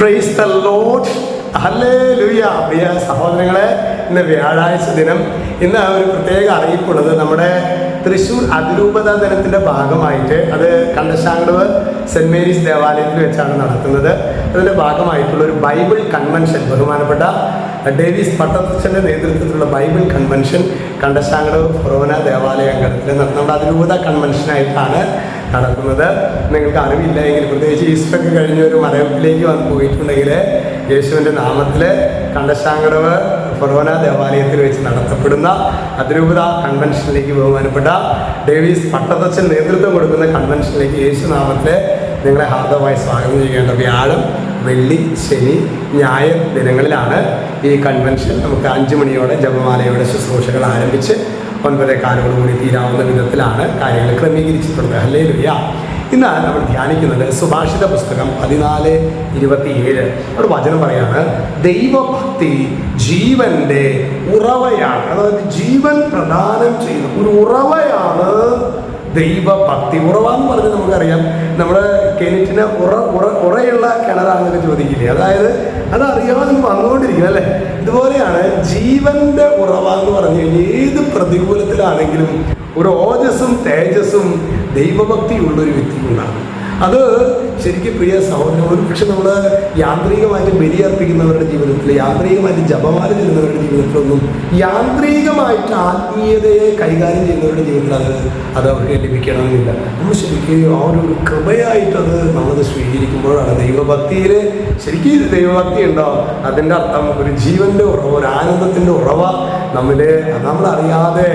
Price the Lord, hallelujah. പ്രിയ സഹോദരങ്ങളെ, ഇന്ന് വ്യാഴാഴ്ച ദിനം. ഇന്ന് ഒരു പ്രത്യേക അറിയിപ്പുള്ളത് നമ്മുടെ തൃശ്ശൂർ അതിരൂപതാ ദിനത്തിൻ്റെ ഭാഗമായിട്ട്, അത് കണ്ടശാങ്കടവ് സെൻറ് മേരീസ് ദേവാലയത്തിൽ വെച്ചാണ് നടത്തുന്നത്. അതിൻ്റെ ഭാഗമായിട്ടുള്ള ഒരു ബൈബിൾ കൺവെൻഷൻ, ബഹുമാനപ്പെട്ട ഡേവിസ് പട്ടത്തച്ഛൻ്റെ നേതൃത്വത്തിലുള്ള ബൈബിൾ കൺവെൻഷൻ കണ്ടശാങ്കടവ് ഫൊറോന ദേവാലയ അംഗത്തിൽ നമ്മുടെ അതിരൂപത കൺവെൻഷനായിട്ടാണ് നടക്കുന്നത്. നിങ്ങൾക്ക് അറിവില്ല എങ്കിൽ, പ്രത്യേകിച്ച് ഈസ്റ്ററൊക്കെ കഴിഞ്ഞ ഒരു മലയാളത്തിലേക്ക് പോയിട്ടുണ്ടെങ്കിൽ, യേശുവിൻ്റെ നാമത്തിൽ കണ്ടശാങ്കടവ് ഫൊറോന ദേവാലയത്തിൽ വെച്ച് നടത്തപ്പെടുന്ന അതിരൂപത കൺവെൻഷനിലേക്ക് ബഹുമാനപ്പെട്ട ഡേവിസ് പട്ടത്തച്ഛൻ നേതൃത്വം കൊടുക്കുന്ന കൺവെൻഷനിലേക്ക് യേശു നാമത്തിൽ നിങ്ങളെ ഹാർദമായി സ്വാഗതം ചെയ്യേണ്ട. വ്യാഴം, വെള്ളി, ശനി, ഞായർ ദിനങ്ങളിലാണ് ഈ കൺവെൻഷൻ. നമുക്ക് 5 മണിയോടെ ജപമാലയുടെ ശുശ്രൂഷകൾ ആരംഭിച്ച് 9:15 കൂടി തീരാവുന്ന വിധത്തിലാണ് കാര്യങ്ങൾ ക്രമീകരിച്ചിട്ടുള്ളത്. ഹല്ലേലൂയ. ഇന്ന് നമ്മൾ ധ്യാനിക്കുന്നത് സുഭാഷിത പുസ്തകം 14:27. ഒരു വചനം പറയാണ്, ദൈവഭക്തി ജീവന്റെ ഉറവയാണ്. അതായത് ജീവൻ പ്രദാനം ചെയ്യുന്ന ഒരു ഉറവയാണ് ദൈവഭക്തി. ഉറവ എന്ന് പറഞ്ഞാൽ നമുക്കറിയാം, നമ്മുടെ കിണറ്റിന് ഉറയുള്ള കിണറാണെന്നൊക്കെ ചോദിക്കില്ലേ, അതായത് അതറിയാതെ വന്നുകൊണ്ടിരിക്കും അല്ലേ. ഇതുപോലെയാണ് ജീവന്റെ ഉറവ എന്ന് പറഞ്ഞു കഴിഞ്ഞാൽ ഏത് പ്രതികൂലത്തിലാണെങ്കിലും ഒരു ഓജസ്സും തേജസ്സും ദൈവഭക്തിയുള്ളൊരു വ്യക്തിക്കുണ്ടാകും. അത് ശരിക്കും പ്രിയ സഹോദരങ്ങൾ, ഒരു പക്ഷെ നമ്മൾ യാന്ത്രികമായിട്ട് ബലിയർപ്പിക്കുന്നവരുടെ ജീവിതത്തിൽ, യാന്ത്രികമായിട്ട് ജപമാല ചെയ്യുന്നവരുടെ ജീവിതത്തിലൊന്നും, യാന്ത്രികമായിട്ട് ആത്മീയതയെ കൈകാര്യം ചെയ്യുന്നവരുടെ ജീവിതത്തിൽ അത് അവർക്ക് ലഭിക്കണമെന്നില്ല. നമ്മൾ ശരിക്കും ആ ഒരു കൃപയായിട്ടത് നമ്മളത് സ്വീകരിക്കുമ്പോഴാണ് ദൈവഭക്തിയിൽ ശരിക്കും ദൈവഭക്തി ഉണ്ടോ അതിൻ്റെ അർത്ഥം ഒരു ജീവൻ്റെ ഉറവ, ഒരു ആനന്ദത്തിൻ്റെ ഉറവ നമ്മളറിയാതെ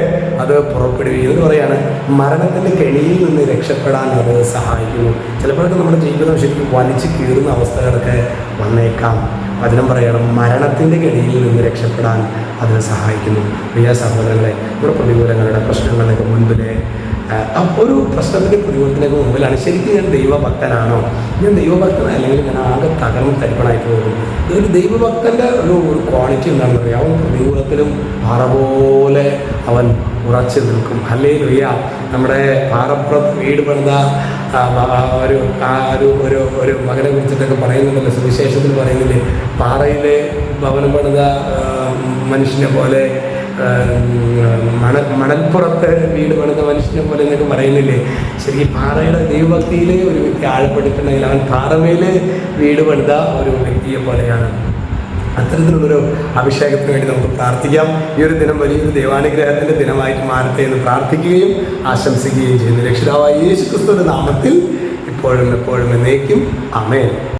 അത് പുറപ്പെടുകയും എന്ന് പറയാണ്. മരണത്തിൻ്റെ കെണിയിൽ നിന്ന് രക്ഷപ്പെടാൻ അത് സഹായിക്കുന്നു. ചിലപ്പോഴൊക്കെ നമ്മുടെ ജീവിതം ശരിക്കും വലിച്ചു കീറുന്ന അവസ്ഥകളൊക്കെ വന്നേക്കാം. വചനം പറയണം, മരണത്തിൻ്റെ കെണിയിൽ നിന്ന് രക്ഷപ്പെടാൻ അത് സഹായിക്കുന്നു. പ്രിയ സഹോദരങ്ങളെ, നമ്മുടെ പ്രതികൂലങ്ങളുടെ പ്രശ്നങ്ങളുടെയൊക്കെ മുൻപിൽ, ഒരു പ്രശ്നത്തിൻ്റെ പ്രതികൂലത്തിലേക്ക് മുമ്പിലാണ് ശരിക്കും ഞാൻ ദൈവഭക്തനാണോ, ഞാൻ ദൈവഭക്തനല്ലെങ്കിൽ ഞാൻ ആകെ തകർന്ന് തരിപ്പണായിട്ട് പോകും. ഒരു ദൈവഭക്തൻ്റെ ഒരു ക്വാളിറ്റി എന്താണെന്ന് പറയുക, അവൻ പ്രതികൂലത്തിലും പാറ പോലെ അവൻ ഉറച്ചു നിൽക്കും. ഹല്ലേലൂയ. നമ്മുടെ പാറപ്പുറത്ത് വീട് പണിത ഒരു മകനെ കുറിച്ചിട്ടൊക്കെ പറയുന്നുണ്ടല്ലോ, സുവിശേഷത്തിൽ പറയുന്നില്ലേ, പാറയിലെ ഭവനം പണിത മനുഷ്യനെ പോലെ, മണൽപ്പുറത്ത് വീട് പണിത മനുഷ്യനെ പോലെ എന്നൊക്കെ പറയുന്നില്ലേ. ശരിക്കും പാറയുടെ ദൈവഭക്തിയിൽ ഒരു വ്യക്തി ആഴപ്പെട്ടിട്ടുണ്ടെങ്കിൽ അവൻ പാറമേൽ വീട് പണിത ഒരു വ്യക്തിയെ പോലെയാണ്. അത്തരത്തിലുള്ളൊരു അഭിഷേകത്തിന് വേണ്ടി നമുക്ക് പ്രാർത്ഥിക്കാം. ഈ ഒരു ദിനം വലിയൊരു ദൈവാനുഗ്രഹത്തിൻ്റെ ദിനമായിട്ട് മാറട്ടെ എന്ന് പ്രാർത്ഥിക്കുകയും ആശംസിക്കുകയും ചെയ്യുന്നു. രക്ഷിതാവായ യേശു ക്രിസ്തുവിന്റെ നാമത്തിൽ ഇപ്പോഴും എപ്പോഴും എന്നേക്കും ആമേൻ.